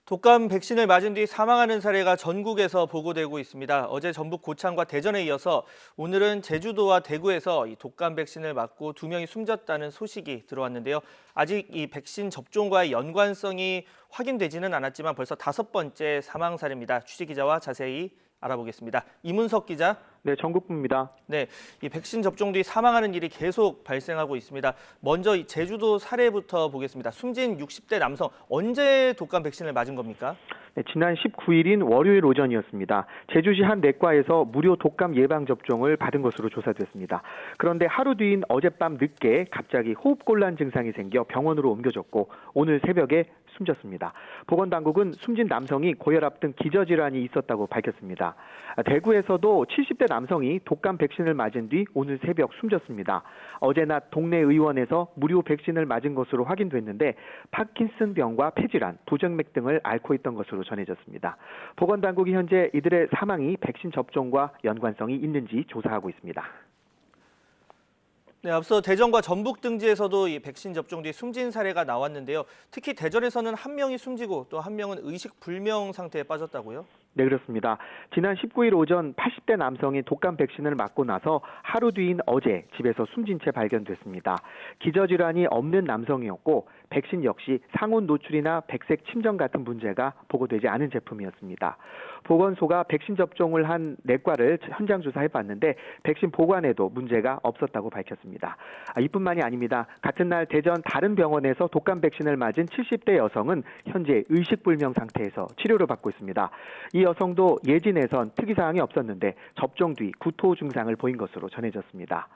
독감 백신을 맞은 뒤 사망하는 사례가 전국에서 보고되고 있습니다. 어제 전북 고창과 대전에 이어서 오늘은 제주도와 대구에서 이 독감 백신을 맞고 2명이 숨졌다는 소식이 들어왔는데요. 아직 이 백신 접종과의 연관성이 확인되지는 않았지만 벌써 5번째 사망 사례입니다. 취재 기자와 자세히 알아보겠습니다. 이문석 기자. 네, 전국부입니다. 네, 이 백신 접종 뒤 사망하는 일이 계속 발생하고 있습니다. 먼저 이 제주도 사례부터 보겠습니다. 숨진 60대 남성, 언제 독감 백신을 맞은 겁니까? 네, 지난 19일인 월요일 오전이었습니다. 제주시 한 내과에서 무료 독감 예방 접종을 받은 것으로 조사됐습니다. 그런데 하루 뒤인 어젯밤 늦게 갑자기 호흡곤란 증상이 생겨 병원으로 옮겨졌고 오늘 새벽에 숨졌습니다. 보건당국은 숨진 남성이 고혈압 등 기저질환이 있었다고 밝혔습니다. 대구에서도 70대 남성이 독감 백신을 맞은 뒤 오늘 새벽 숨졌습니다. 어제 낮 동네 의원에서 무료 백신을 맞은 것으로 확인됐는데 파킨슨병과 폐질환, 부정맥 등을 앓고 있던 것으로 전해졌습니다. 보건당국이 현재 이들의 사망이 백신 접종과 연관성이 있는지 조사하고 있습니다. 네, 앞서 대전과 전북 등지에서도 이 백신 접종 뒤 숨진 사례가 나왔는데요. 특히 대전에서는 한 명이 숨지고 또 한 명은 의식불명 상태에 빠졌다고요? 네, 그렇습니다. 지난 19일 오전 80대 남성이 독감 백신을 맞고 나서 하루 뒤인 어제 집에서 숨진 채 발견됐습니다. 기저질환이 없는 남성이었고 백신 역시 상온 노출이나 백색 침전 같은 문제가 보고되지 않은 제품이었습니다. 보건소가 백신 접종을 한 내과를 현장 조사해봤는데 백신 보관에도 문제가 없었다고 밝혔습니다. 이뿐만이 아닙니다. 같은 날 대전 다른 병원에서 독감 백신을 맞은 70대 여성은 현재 의식불명 상태에서 치료를 받고 있습니다. 이 여성도 예진에선 특이사항이 없었는데 접종 뒤 구토 증상을 보인 것으로 전해졌습니다.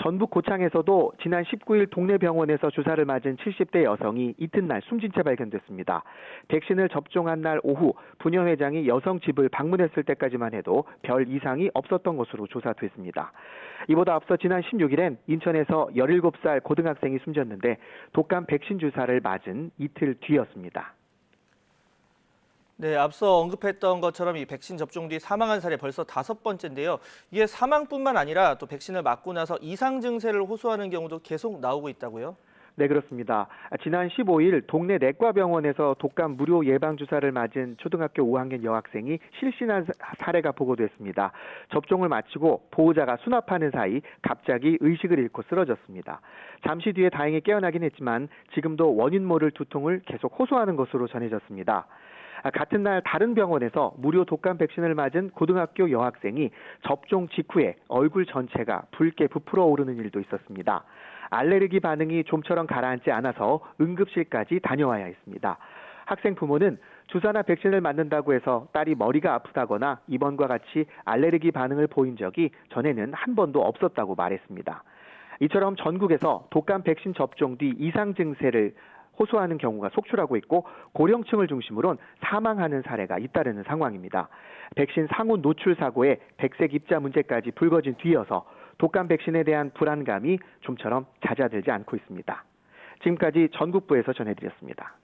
전북 고창에서도 지난 19일 동네 병원에서 주사를 맞은 70대 여성이 이튿날 숨진 채 발견됐습니다. 백신을 접종한 날 오후 부녀회장이 여성 집을 방문했을 때까지만 해도 별 이상이 없었던 것으로 조사됐습니다. 이보다 앞서 지난 16일엔 인천에서 17살 고등학생이 숨졌는데 독감 백신 주사를 맞은 이틀 뒤였습니다. 네, 앞서 언급했던 것처럼 이 백신 접종 뒤 사망한 사례 벌써 5번째인데요. 이게 사망뿐만 아니라 또 백신을 맞고 나서 이상 증세를 호소하는 경우도 계속 나오고 있다고요? 네, 그렇습니다. 지난 15일 동네 내과병원에서 독감 무료 예방주사를 맞은 초등학교 5학년 여학생이 실신한 사례가 보고됐습니다. 접종을 마치고 보호자가 수납하는 사이 갑자기 의식을 잃고 쓰러졌습니다. 잠시 뒤에 다행히 깨어나긴 했지만 지금도 원인 모를 두통을 계속 호소하는 것으로 전해졌습니다. 같은 날 다른 병원에서 무료 독감 백신을 맞은 고등학교 여학생이 접종 직후에 얼굴 전체가 붉게 부풀어 오르는 일도 있었습니다. 알레르기 반응이 좀처럼 가라앉지 않아서 응급실까지 다녀와야 했습니다. 학생 부모는 주사나 백신을 맞는다고 해서 딸이 머리가 아프다거나 입원과 같이 알레르기 반응을 보인 적이 전에는 한 번도 없었다고 말했습니다. 이처럼 전국에서 독감 백신 접종 뒤 이상 증세를 호소하는 경우가 속출하고 있고 고령층을 중심으로 사망하는 사례가 잇따르는 상황입니다. 백신 상온 노출 사고에 백색 입자 문제까지 불거진 뒤여서 독감 백신에 대한 불안감이 좀처럼 잦아들지 않고 있습니다. 지금까지 전국부에서 전해드렸습니다.